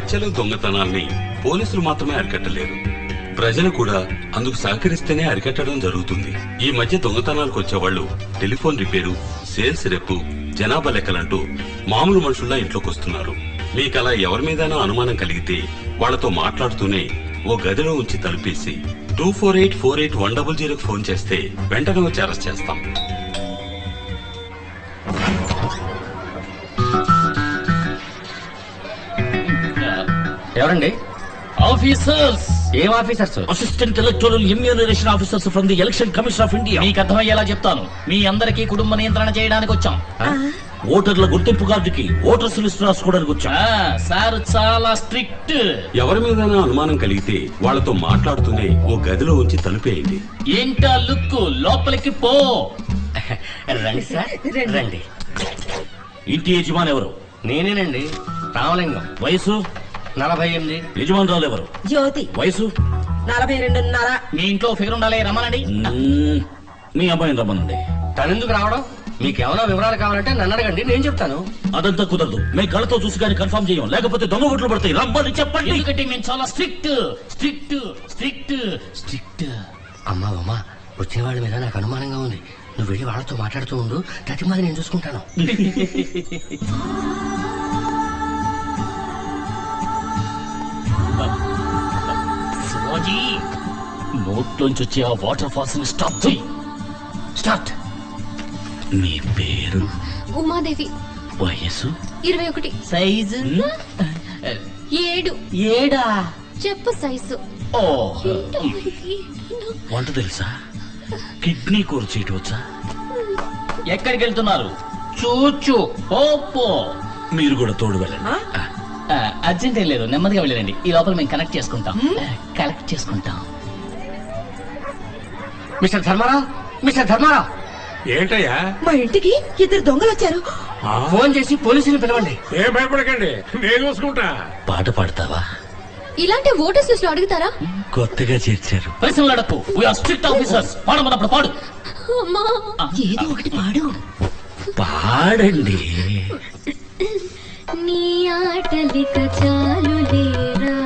హత్యలు దొంగతనాల్ని పోలీసులు మాత్రమే అరికట్టలేరు, ప్రజలు కూడా అందుకు సహకరిస్తేనే అరికట్టడం జరుగుతుంది. ఈ మధ్య దొంగతనాలకు వచ్చేవాళ్లు టెలిఫోన్ రిపేరు, సేల్స్ రెప్పు, జనాభా లెక్కలంటూ మామూలు మనుషుల్లా ఇంట్లోకి వస్తున్నారు. మీకలా ఎవరి మీదైనా అనుమానం కలిగితే వాళ్లతో మాట్లాడుతూనే ఓ గదిలో ఉంచి తలుపేసి 24848100 ఫోన్ చేస్తే వెంటనే వచ్చి అరెస్ట్ చేస్తాం. ఎవరండి? ఆఫీసర్స్. ఏం officers? Assistant electoral ఇమ్యూనరేషన్ officers from the election commission of India. మీకు అర్థమయ్యేలా చెప్తాను. మీ అందరికీ కుటుంబ నియంత్రణ చేయడానికి వచ్చాం. ఓటర్ల గుర్తింపు కార్డుకి ఓటర్స్ లిస్ట్ రాసుకోవడానికి వచ్చాం. సార్ చాలా స్ట్రిక్ట్. ఎవరి మీదైనా అనుమానం కలిగితే వాళ్లతో మాట్లాడుతూనే ఓ గదిలో ఉంచి తలుపేయండి. ఏంటా లుక్? లోపలికి పో. రండి సార్, రండి. ఇంటి యజమాని ఎవరు? నేనేనండి, రామలింగం. వయసు? 48. యజమానురాలు ఎవరు? జ్యోతి. వయసు? 42.5. మీ ఇంట్లో ఫిగర్ ఉండాలి, రమ్మనండి. మీ అబ్బాయిని రమ్మనండి. తనెందుకు రావడం? మీకేమైనా వివరాలు కావాలంటే నన్ను అడగండి, నేను చెప్తాను. అదంతా కుదరదు. మేము కళ్ళతో చూసి కానీ కన్ఫర్మ్ చేయం, లేకపోతే దొంగ ఓట్లు పడతాయి. రమ్మని చెప్పండి. ఎందుకంటే మేము చాలా స్ట్రిక్ట్ స్ట్రిక్ట్ స్ట్రిక్ట్ స్ట్రిక్ట్. అమ్మా, వచ్చిన వాళ్ళ మీద నాకు అనుమానంగా ఉంది. నువ్వు వెళ్ళి వాళ్ళతో మాట్లాడుతూ ఉండు, ప్రతిమాది నేను చూసుకుంటాను. శివాజీ, నోట్లోంచి వచ్చే ఆ వాటర్ ఫాల్స్ ని స్టాప్ చేయి. స్టార్ట్. మీ పేరు? ఉమాదేవి. వయసు? 21. సైజు? 7. 7. చెప్పు సైజు. ఓ, వంట తెలుసా? కిడ్నీ కూర చేయటం వచ్చా? ఎక్కడికి వెళ్తున్నారు? చూచు. ఓపో. మీరు కూడా తోడు వెళ్ళండి. అర్జెంట్ ఏం లేదు, నెమ్మదిగా వెళ్ళండి. ఈ లోపల మేము కనెక్ట్ చేసుకుంటాం. మిస్టర్ ధర్మారావు. ఏంటయ్యా? మా ఇంటికి 2 దొంగలు వచ్చారు. ఫోన్ చేసి పోలీసుని పిలవండి. ఏం భయపడకండి, నేను చూసుకుంటా. పాట పాడతావా? ఇలాంటి ఓటర్స్ లిస్ట్ అడుగుతారా? కొత్తగా చేర్చారు. ప్రశ్నలు అడక్కు. We're strict officers. పాడమన్నప్పుడు పాడు. అమ్మా, ఏదో ఒకటి పాడు. పాడండి. నీ ఆటలిక చాలు లేరా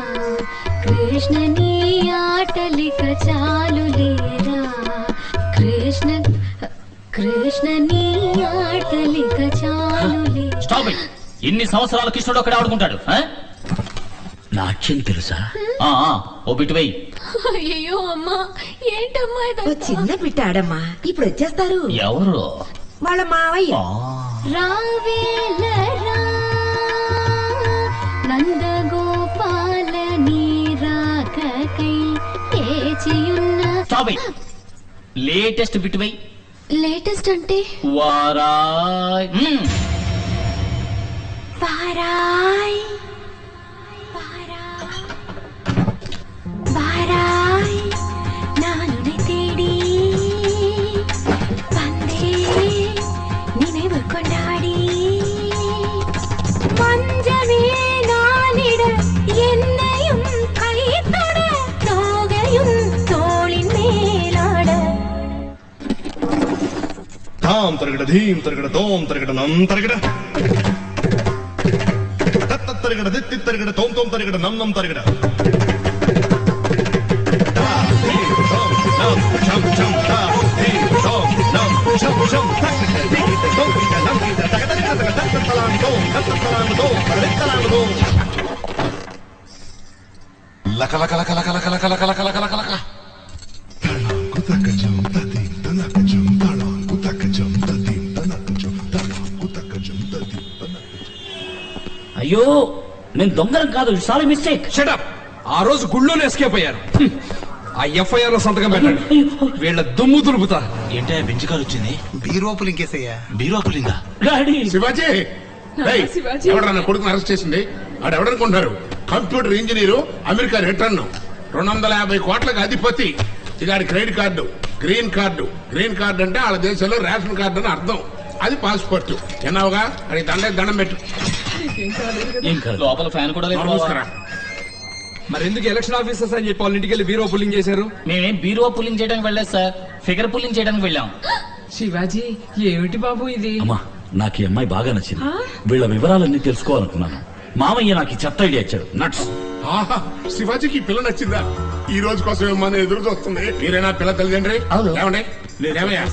కృష్ణ, నీ ఆటలిక చాలు లేరా కృష్ణ, కృష్ణ నీ ఆటలిక చాలు లేరా. Stop it. ఇన్ని సంవత్సరాల కృష్ణుడు అక్కడ ఆడుకుంటాడు. నాట్యం తెలుసా? ఓ బిట్టు వెయ్యి. అయ్యో అమ్మా, ఏంటమ్మా ఓ చిన్న బిడ్డ ఆడమ్మా, ఇప్పుడు వచ్చేస్తారు. ఎవరు? వాళ్ళ మావయ్య. రావేలరా నందగోపాల నీ రాకకై వేచియున్న. Stop it. లేటెస్ట్ బిట్టు వెయ్యి. లేటెస్ట్ అంటే? వారాయ్. వారాయ్ வாராய் நானுனை தேடி வந்தே நினைவு கொண்டாடி மஞ்சவே நானிட என்னையும் கைத்தொட தோகையும் தோளின் மேலாட. தாம் தருகிட தீம் தருகிட தோம் தருகிட நம் தருகிட தத்த தருகிட தித்தி தருகிட தோம் தோம் தருகிட நம் நம் தருகிட లక లక లక లక లక లక లక లక లక లక. అయ్యో, నేను దొంగలం కాదు. Sorry mistake. షటప్. ఆ రోజు గుళ్ళోనే ఎస్కేప్ అయ్యారు. ఆ ఎఫ్ఐఆర్ లో సంతకం పెట్టండి. వీళ్ళ దుమ్ము దులుపుతా. ఏంటే బెంచ్ కారు వచ్చింది? బీరోపు లింకేసయ్యా. బీరోపు లింగా? శివాజీ, ఎవడన్నా కొడుకుని అరెస్ట్ చేసింది? ఆడు ఎవడనుకుంటారు? కంప్యూటర్ ఇంజనీరు, అమెరికా రిటర్న్, 250 కోట్లకు అధిపతి. ఇదాడి credit card, green card. Green card అంటే వాళ్ళ దేశంలో రేషన్ కార్డు అని అర్థం. అది పాస్పోర్ట్. ఎన్నావుగా అది దండం పెట్టు. లోపల ఫ్యాన్ కూడా లేదు. నమస్కారం. మరి ఎందుకు ఎలక్షన్ ఆఫీసర్స్ అని చెప్పి వాళ్ళ ఇంటికి వెళ్ళి బీరో పుల్లింగ్ చేశారు? మేమేం బీరో పుల్లింగ్ చేయడానికి వెళ్ళలేదు సార్, ఫిగర్ పుల్లింగ్ చేయడానికి వెళ్ళాం. శివాజీ, ఏమిటి బాబు ఇది? అమ్మా, నాకు ఈ అమ్మాయి బాగా నచ్చింది. వీళ్ళ వివరాలన్నీ తెలుసుకోవాలనుకున్నాను. మామయ్య నాకు చెత్త ఐడియా ఇచ్చాడు నట్స్. ఆహా, శివాజీకి ఈ పిల్ల నచ్చిందా? ఈ రోజు కోసం మన ఎదురు చూస్తుంది. మీరేనా పిల్ల తల్లిదండ్రి? అవును. లేవండి, లేవయ్యా,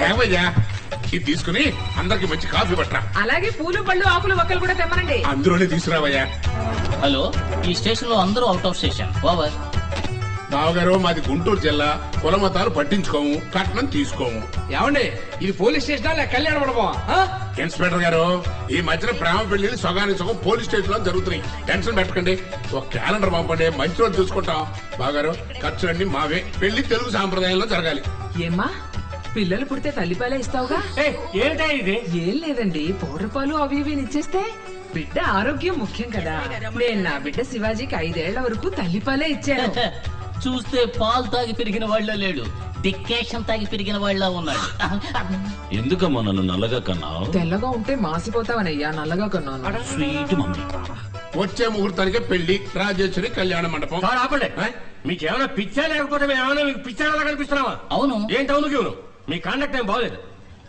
లేవయ్యా. ఇది తీసుకుని అందరికి మంచి కాఫీ పట్టరా. అలాగే పూలు పళ్ళు ఆకులు ఒక్కలు కూడా తెమ్మనండి. అందులోనే తీసుకురావయ్యా. హలో, ఈ స్టేషన్ లో అందరూ అవుట్ ఆఫ్ స్టేషన్. ఓవర్. బావగారు, మాది గుంటూరు జిల్లా. కులమతాలు పట్టించుకోము, కట్నం తీసుకోము. ఏమండి ఇది పోలీస్ స్టేషన్ లేక కళ్యాణ మండపమా? ఇన్స్పెక్టర్ గారు, ఈ మధ్యన ప్రేమ పెళ్లి సగానికి సగం పోలీస్ స్టేషన్ లో జరుగుతున్నాయి. టెన్షన్ పెట్టకండి. ఒక క్యాలెండర్ పంపండి, మంచి రోజు చూసుకుంటాం. బాగారు, ఖర్చులన్నీ మావే. పెళ్లి తెలుగు సాంప్రదాయంలో జరగాలి. ఏమ్మా, పిల్లలు పుడితే తల్లిపాలే ఇస్తావుగా? ఏంటా ఇది? ఏం లేదండి, పౌడర్ పాలు అవి ఇవి ఇచ్చేస్తే బిడ్డ ఆరోగ్యం ముఖ్యం కదా. నేను నా బిడ్డ శివాజీకి 5 ఏళ్ల వరకు తల్లిపాలే ఇచ్చాను. చూస్తే పాలు తాగి పెరిగిన వాళ్ళ లేడు, డిక్కేషన్ తాగి పెరిగిన వాళ్ళ ఉన్నాడు. ఎందుకమ్మా నన్ను నల్లగా కన్నావు? తెల్లగా ఉంటే మాసిపోతావనయ్యా, నల్లగా కొన్నాను. Sweet mummy. వచ్చే ముహూర్తానికే పెళ్లి, రాజేశ్వరి కళ్యాణ మండపం. ఆపండి. మీకేమైనా పిచ్చా లేకపోతే మేమేమైనా మీకు పిచ్చాలా కనిపిస్తున్నావా? అవును. ఏంటవును క్యూను? మీ కాండక్ట్ ఏం బాగలేదు.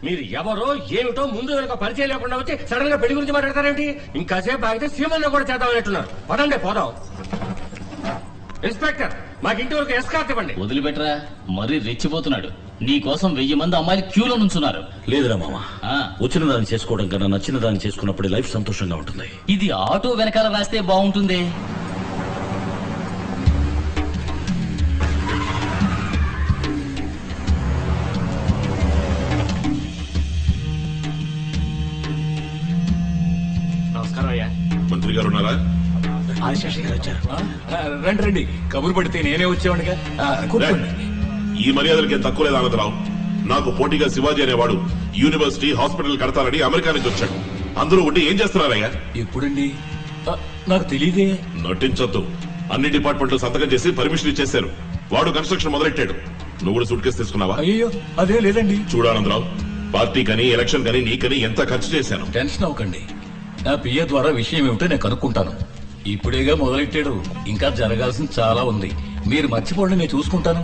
మీరు ఎవరో ఏమిటో ముందు వెనక పరిచయం లేకుండా వచ్చి సడన్ గా పెళ్లి గురించి మాట్లాడతారేంటి? ఇంకాసేపు ఆగితే సీమల్లో కూడా చేద్దామనేట్టున్నారు. పదండి, పోదాం. ఇన్స్పెక్టర్, మాకు ఇంటి వరకు ఎస్కార్ట్ ఇవ్వండి. వదిలిపెట్టరా, మరీ రెచ్చిపోతున్నాడు. నీ కోసం 1000 మంది అమ్మాయిలు క్యూలో నుంచున్నారు. లేదురా మామ, వచ్చిన దాన్ని చేసుకోవడం కన్నా నచ్చిన దాన్ని చేసుకున్నప్పుడు లైఫ్ సంతోషంగా ఉంటుంది. ఇది ఆటో వెనకాల రాస్తే బాగుంటుంది. నమస్కారం అయ్యా. మంత్రి గారు ఉన్నారా? రండి రండి, కబురు పడితే నేనే వచ్చేవాడిగా. కూర్చోండి. ఈ మర్యాదలకి తక్కువ లేదు ఆనందరావు. నాకు పోటీగా శివాజీ అనేవాడు యూనివర్సిటీ హాస్పిటల్ కడతారని అమెరికా నుంచి వచ్చాడు. అందరూ ఉండి ఏం చేస్తున్నారయ్యా? ఎప్పుడండి? నాకు తెలియదే. నటించొద్దు. అన్ని డిపార్ట్మెంట్లు సంతకం చేసి పర్మిషన్ ఇచ్చేశారు. వాడు కన్స్ట్రక్షన్ మొదలెట్టాడు. నువ్వు కూడా సూట్ కేసు తీసుకున్నావా? అయ్యో, అదే లేదండి. చూడానందరావు, పార్టీ కని ఎలక్షన్ కని నీకని ఎంత ఖర్చు చేశాను. టెన్షన్ అవ్వకండి. నా పిఏ ద్వారా విషయం ఏమిటో నేను కనుక్కుంటాను. ఇప్పుడేగా మొదలెట్టాడు, ఇంకా జరగాల్సింది చాలా ఉంది. మీరు మర్చిపోండి, నేను చూసుకుంటాను.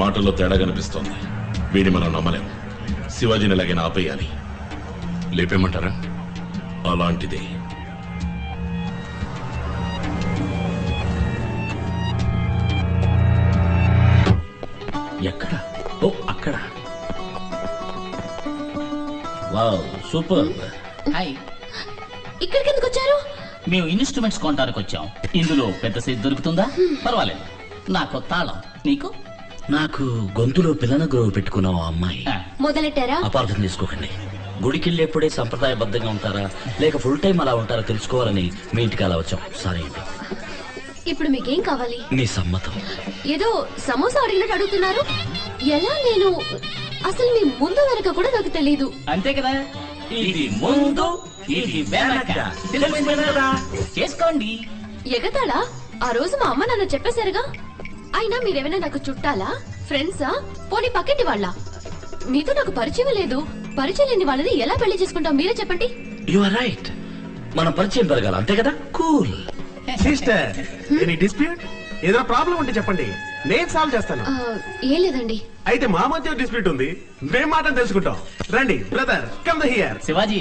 మాటల్లో తేడా కనిపిస్తోంది. వీడి మనం నమ్మలేం. శివాజీని ఎలాగైనా ఆపేయాలి. లేపేమంటారా? అలాంటిదే. ఎక్కడ? ఓ, అక్కడ. Wow, super. హాయ్. ఇక్కడికి ఎందుకు వచ్చారు? మేము ఇన్స్ట్రుమెంట్స్ కొనడానికి వచ్చాం. ఇందులో పెద్ద సైజ్ దొరుకుతుందా? పర్వాలేదు. నాకు తాళం, నీకు? నాకు గొంతులో పిల్లన గ్రోవ్ పెట్టుకున్నావు ఆ అమ్మాయి. మొదలెట్టారా? అపార్థం చేసుకోకండి. గుడికెళ్ళేప్పుడే సంప్రదాయబద్ధంగా ఉంటారా లేక ఫుల్ టైం అలా ఉంటారా తెలుసుకోవాలని మీ ఇంటికి అలా వచ్చాం. సారీ అండి. ఇప్పుడు మీకేం కావాలి? మీ సమ్మతం. ఏదో సమోసా అడిగినట్టు అడుగుతున్నారు. ఎలా? నేను అసలు మీ ముందు వెనక కూడా నాకు తెలీదు. అంతే కదా. ఇది ముందు, ఇది వెనక. తెలిసింది కదా? చేసుకోండి. ఎగతాళా? ఆ రోజు మా అమ్మ నాన్న చెప్పేశారుగా. అయినా మీరేమైనా నాకు చుట్టాలా, ఫ్రెండ్సా, పోనీ పక్కింటి వాళ్ళ? మీతో నాకు పరిచయం లేదు. పరిచయం లేని వాళ్ళని ఎలా పెళ్లి చేసుకుంటాం మీరే చెప్పండి. You are right. మన పరిచయం పెరగాలి, అంతే కదా? కూల్. Sister, any dispute? ఏదైనా ప్రాబ్లం ఉంటే చెప్పండి, నేను సాల్వ్ చేస్తాను. ఏం లేదండి. అయితే మా మధ్య డిస్ప్యూట్ ఉంది, మేం మాట తెలుసుకుంటాం. రండి brother, come the here. Shivaji,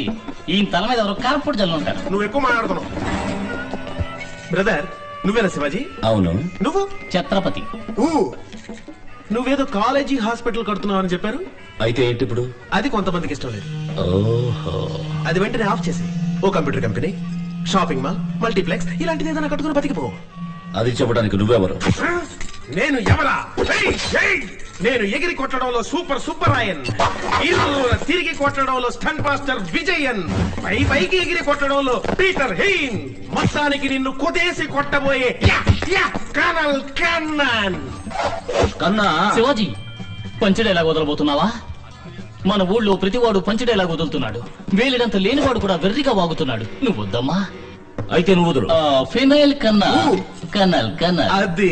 ఈ తల మీద ఎవరు కార్పొరేట్ జల్లు ఉంటారు. నువ్వు ఎక్కువ మాట్లాడుతున్నావు. బ్రదర్, నువ్వేనా శివాజీ? అవును. నువ్వు? ఛత్రపతి. నువ్వేదో కాలేజీ హాస్పిటల్ కడుతున్నావు అని చెప్పారు. అయితే ఏంటి ఇప్పుడు? అది కొంతమందికి ఇష్టం లేదు. ఓహో. అది వెంటనే ఆఫ్ చేసి ఓ computer company, shopping mall, multiplex ఇలాంటిది ఏదైనా కట్టుకుని బతికిపో. అది చెప్పడానికి నువ్వెవరు? నేను ఎవరా? నేను ఎగిరి కొట్టడంలో సూపర్ సుబ్బరాయన్, తిరిగి కొట్టడంలో స్టంట్ మాస్టర్ విజయన్, పైకి ఎగిరి కొట్టడంలో పీటర్ హెయిన్, మొత్తానికి నిన్ను కుదేసి కొట్టబోయే కర్నల్ కన్నాన్. కన్నా. శివాజీ, పంచడేలా వదలబోతున్నావా? మన ఊళ్ళో ప్రతివాడు పంచడేలా వదులుతున్నాడు. వేలిడంత లేనివాడు కూడా వెర్రిగా వాగుతున్నాడు. నువ్వు వద్దమ్మా. అయితే నువ్వు వదులు. ఫినైల్ కన్నా కనల్ కనల్. అది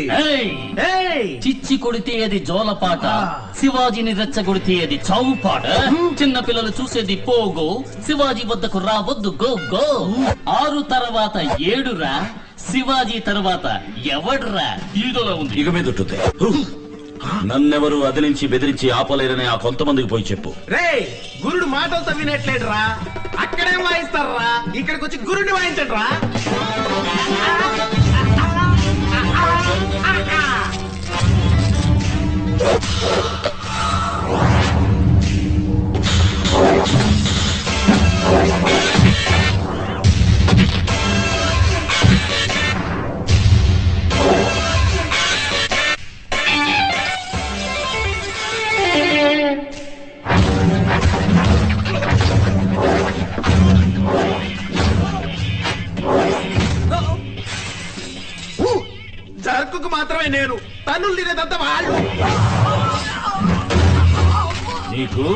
చిచ్చి కొడితే అది జోలపాట, శివాజీని రెచ్చగొడితే అది చావు పాట. చిన్న పిల్లలు చూసేది పోగో, శివాజీ వద్దకు రావద్దు గో గో. 6 తర్వాత 7రా, శివాజీ తర్వాత ఎవడ్రా? ఈదోలో ఉంది. ఇక మీద ఉంటుంది. నన్నెవరు అదిలించి బెదిరించి ఆపలేరని ఆ కొంతమందికి పోయి చెప్పు. రే గురుడు మాటలతో వినట్లేడురా, అక్కడే వాయిస్తారా, ఇక్కడికి వచ్చి గురుడిని వాయించండి రా. జర్కుకు మాత్రమే నేను, తన్నులు తినేదంతా వాళ్ళు. నీకు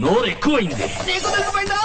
నోరు ఎక్కువైంది. నీకు తెలిసిపోయిందా?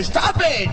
Stop it!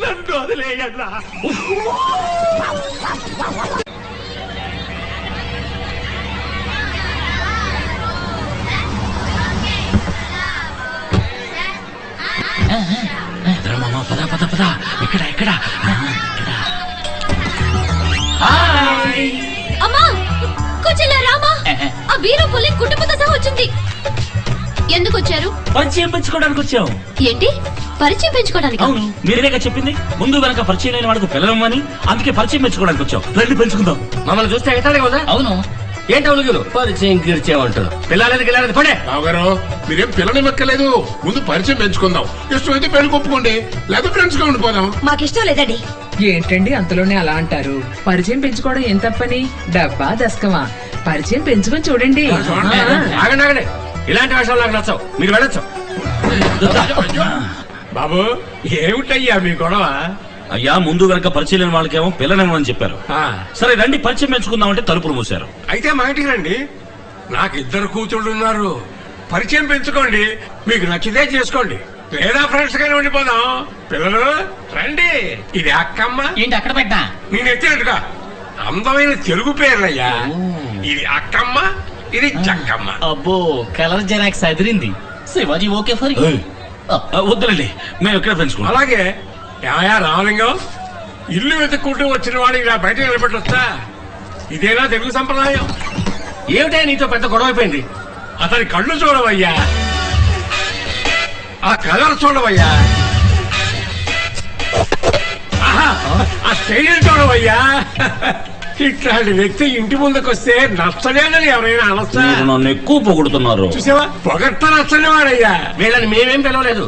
నన్ను వదిలేయన్నా. మామ పద పద పద. ఇక్కడ ఇక్కడ అమ్మా కూర్చోలే రామా. ఆ వీరు పులి కుటుంబంతో సహా వచ్చింది. ఎందుకు వచ్చారు? పరిచయం పెంచుకోవడానికి వచ్చాం. ఏంటి పరిచయం పెంచుకోవడానికి? అవును, మీరేగా చెప్పింది ముందు వెనక పరిచయం లేని వాడికి పిల్లలమ్మని. అందుకే పరిచయం పెంచుకోవడానికి వచ్చాం. రండి పెంచుకుందాం. మమ్మల్ని చూస్తే ఎగతాడే కదా? అవును. ఏంటి అవును పరిచయం గిరిచేమంటారు? పిల్లలది గిల్లది పడే. బావగారు మీరేం పిల్లని మెక్కలేదు, ముందు పరిచయం పెంచుకుందాం. ఇష్టమైతే పెళ్లి కొప్పుకోండి, లేదా ఫ్రెండ్స్ గా ఉండిపోదాం. మాకిష్టం లేదండి. ఏంటండి అంతలోనే అలా అంటారు? పరిచయం పెంచుకోవడం ఏం తప్పని? డబ్బా దశకమా? పరిచయం పెంచుకొని చూడండి. ఆగండి ఆగండి, ఇలాంటి విషయాలు నాకు నచ్చవు. మీరు వెళ్ళొచ్చు. బాబు ఏమిటయ్యా మీ గొడవ? అయ్యా ముందు వెనక పరిచయం లేని వాళ్ళకేమో పిల్లనేమని చెప్పారు. సరే రండి పరిచయం పెంచుకుందామంటే తలుపులు మూసారు. అయితే మా ఇంటికి రండి. నాకు 2 కూతుళ్ళు ఉన్నారు. పరిచయం పెంచుకోండి. మీకు నచ్చితే చేసుకోండి, లేదా ఫ్రెండ్స్ గానే ఉండిపోదాం. పిల్లలు రండి. ఇది అక్కమ్మ. ఏంటి అక్కడ పెట్టా? నేను ఎత్తినట్టుగా అందమైన తెలుగు పేర్లయ్యా. ఇది అక్కమ్మ, ఇది జక్కమ్మ. అబ్బో colour xerox Adirindi. Shivaji okay for వద్దులండి, మేము ఎక్కడ పెంచుకుంటాం. అలాగే ఏమయ్యా రామలింగం, ఇల్లు వెతుక్కుంటూ వచ్చిన వాడు ఇలా బయట నిలబెట్టొచ్చా? ఇదేనా తెలుగు సంప్రదాయం? ఏమిటా నీతో పెద్ద గొడవ అయిపోయింది? అతని కళ్ళు చూడవయ్యా, ఆ కలర్ చూడవయ్యా, ఆహా, ఆ స్టైల్ చూడవయ్యా. ఇట్లాంటి వ్యక్తి ఇంటి ముందుకు వస్తే నచ్చలేదని ఎవరైనా అనొచ్చా? మీరు నన్ను ఎక్కువ పొగుడుతున్నారు. చూసావా, పొగట్ట నచ్చని వాడయ్యా. వీళ్ళని మేమేం పిలవలేదు.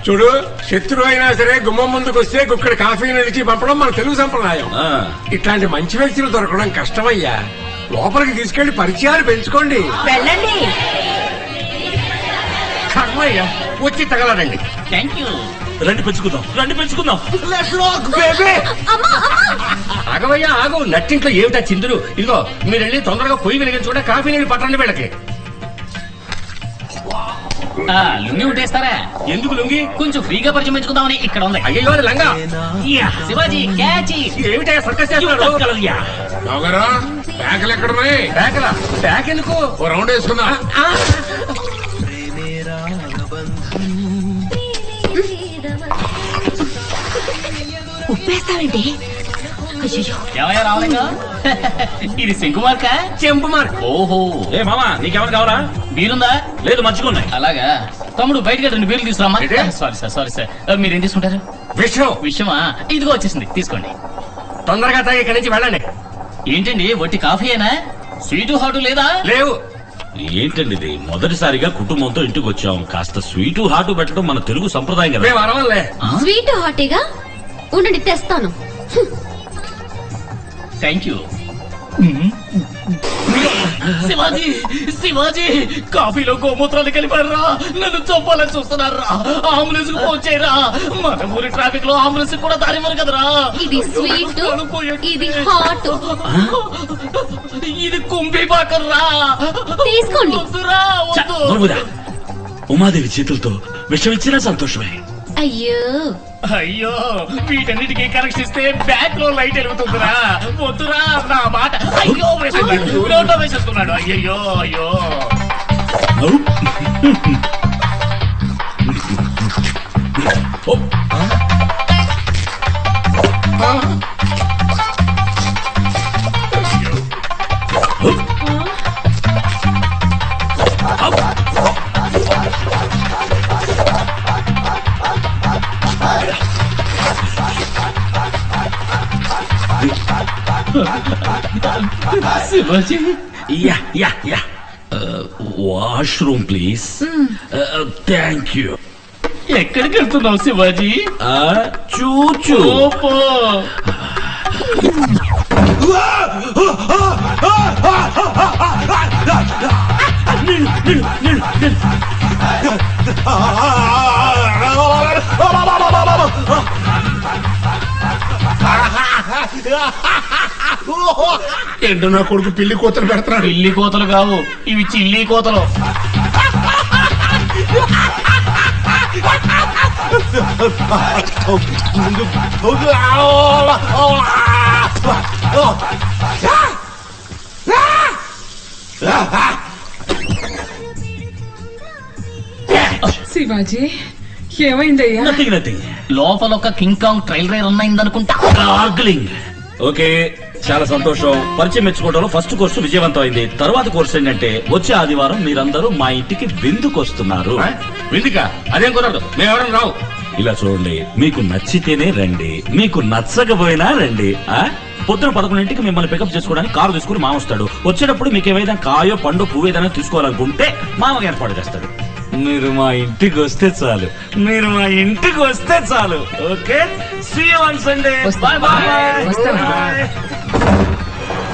చూడు, శత్రువు అయినా సరే గుమ్మం ముందుకు వస్తే గుక్కడి కాఫీ నిలిచి పంపడం మన తెలుగు సంప్రదాయం. ఇట్లాంటి మంచి వ్యక్తులు దొరకడం కష్టమయ్యా. లోపలికి తీసుకెళ్లి పరిచయాలు పెంచుకోండి. వెళ్ళండి. కర్మయ్యా, వచ్చి తగలరండి. Thank you. రండి పెంచుకుందాం, రండి పెంచుకుందాం. ఆగవయ్యా ఆగు. నట్టింట్లో ఏమిటా చిందులు? ఇదిగో మీరు వెళ్ళి తొందరగా పొయ్యి వెలిగించుకుంటే కాఫీ నీళ్ళు పట్టండి వీళ్ళకి. లుంగి ఉంటేస్తారా? ఎందుకు లుంగి? కొంచెం ఫ్రీగా పరిచయం పెంచుకుందామని ఇక్కడ ఉంది. అయ్యో అది లంగా. శివాజీ క్యాచ్. ఏమిటా సర్కస్ చేస్తున్నారు? బ్యాగులు ఎక్కడున్నాయి? బ్యాగులా? బ్యాగ్ ఎందుకు? ఓ రౌండ్ వేసుకుందాం. ఉప్పేస్తావేంటి? ఏమయ్యా రావలింగం, ఇది శంకు మార్క చెంపు మార్క్. ఓహో. ఏ మామా నీకేమైనా కావాలా? బీరుందా? లేదు మంచిగున్నాయి. అలాగా తమ్ముడు బయటకి 2 బీర్లు తీసుకురామా. సారీ సార్ మీరేం తీసుకుంటారు? విషయమా? ఇదిగో వచ్చేసింది, తీసుకోండి. తొందరగా తాగి ఇక్కడి నుంచి వెళ్ళండి. ఏంటండి వట్టి కాఫీయేనా? స్వీటు హాటు లేదా? లేవు. ఏంటండి ఇది? మొదటిసారిగా కుటుంబంతో ఇంటికి వచ్చాం. కాస్త స్వీటు హాటు పెట్టడం మన తెలుగు సంప్రదాయం కదా. మేము అరవలే. స్వీట్ హాటీగా ఉండండి, తెస్తాను. Thank you. శివాజీ శివాజీ కాఫీలో గోమూత్రాలు కలిపారా? నన్ను చంపాలని చూస్తున్నారా? అంబులెన్స్ కు ఫోన్ చేయరా? మన ఊరి ట్రాఫిక్ లో అంబులెన్స్ కూడా దారివ్వరు కదరా. ఇది స్వీట్, ఇది హాట్. ఇది కుంభీ పాకర్రా. తీసుకోండి. ఉమాదేవి చేతులతో విషం ఇచ్చినా సంతోషమే. అయ్యో అయ్యో, వీటన్నిటికీ కనెక్షన్ ఇస్తే బ్యాక్ లో లైట్ వెలుగుతుందిరా. వద్దురా నా మాట. అయ్యో నోట్లో వేసేసుకున్నాడు. అయ్యో అయ్యో. Shivaji yeah washroom please. Thank you. ఎక్కడికి వెళ్తున్నావు శివాజీ? చూచు. ఏంటో నా కొడుకు పిల్లి కోతలు పెడతాడు. పిల్లి కోతలు కావు, ఇవి చిల్లి కోతలు. శివాజీ ఏమైందయ్యా? లోపల ఒక కింగ్ కాంగ్ ట్రైల్ రైల్ ఉన్నాయిందనుకుంటా. ఓకే, చాలా సంతోషం. పరిచయం మెచ్చుకోవడంలో ఫస్ట్ కోర్సు విజయవంతం అయింది. తర్వాత కోర్సు ఏంటంటే వచ్చే ఆదివారం మీరందరూ మా ఇంటికి విందుకు వస్తున్నారు. విందుకా? అదేం కుదరదు, మేము ఎవరైనా రావు. ఇలా చూడండి, మీకు నచ్చితేనే రండి, మీకు నచ్చకపోయినా రండి. పొద్దున 11ంటికి మిమ్మల్ని పికప్ చేసుకోవడానికి కారు తీసుకుని మామ వస్తాడు. వచ్చేటప్పుడు మీకు ఏమైనా కాయో పండు పువ్వు ఏదైనా తీసుకోవాలనుకుంటే మామకి ఏర్పాటు చేస్తాడు. మీరు మా ఇంటికి వస్తే చాలు, మీరు మా ఇంటికి వస్తే చాలు. Okay, see you on Sunday. Bye by.